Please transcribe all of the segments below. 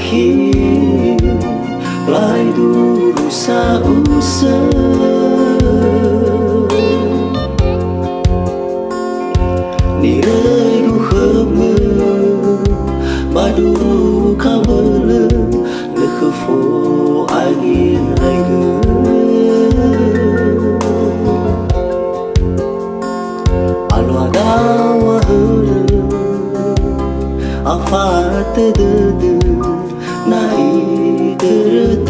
akhir lai duru sa-usa nilai du kheme baduru kabele lekhfo angin haige alwada wahre afat de nai de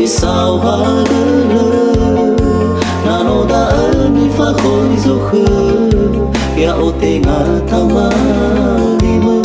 sao hoa gỡ na no da ni fa khoi zo khơ ya o te nga thama di mơ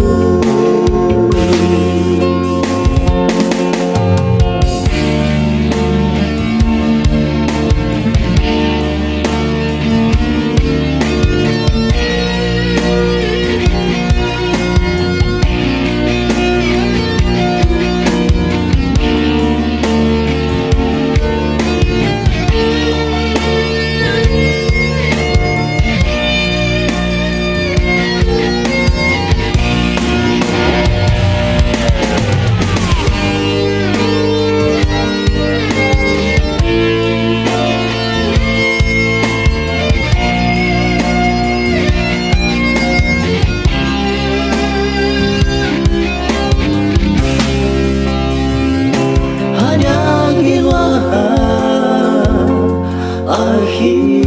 akhir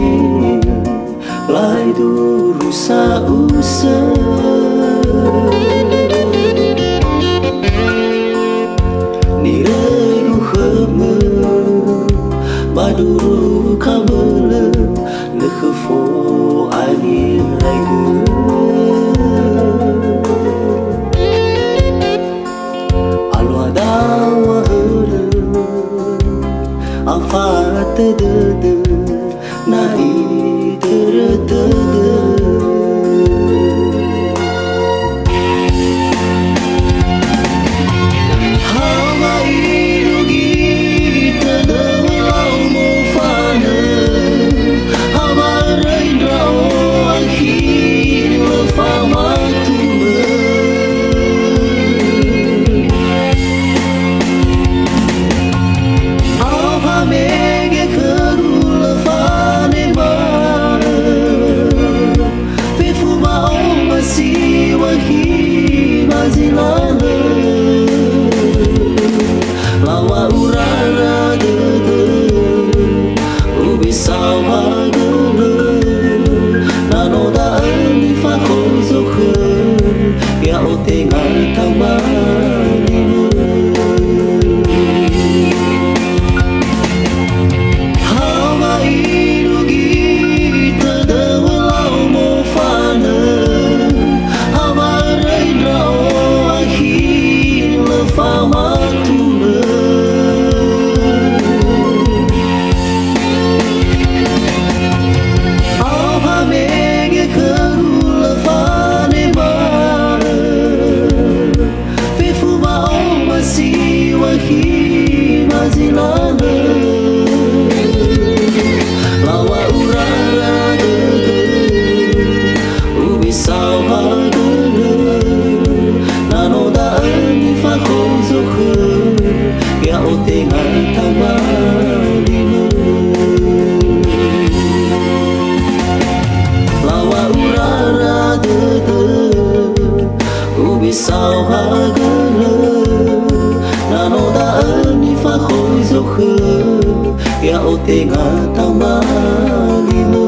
lai duru sa-usa nilai du kheme baduru kabele lekhfo angin haige alwada wahre afat de nai de lawa urara de ubi sao hagele nano da ni fa khoi zo khơ ya o te nga thama di mơ lawa urara de ubi sao hagele nano da ni fa khoi zo khơ ya o te nga thama di mơ lawa urara de ubi sao hagele nano da ni fa khoi zo khơ ya o te nga thama di mơ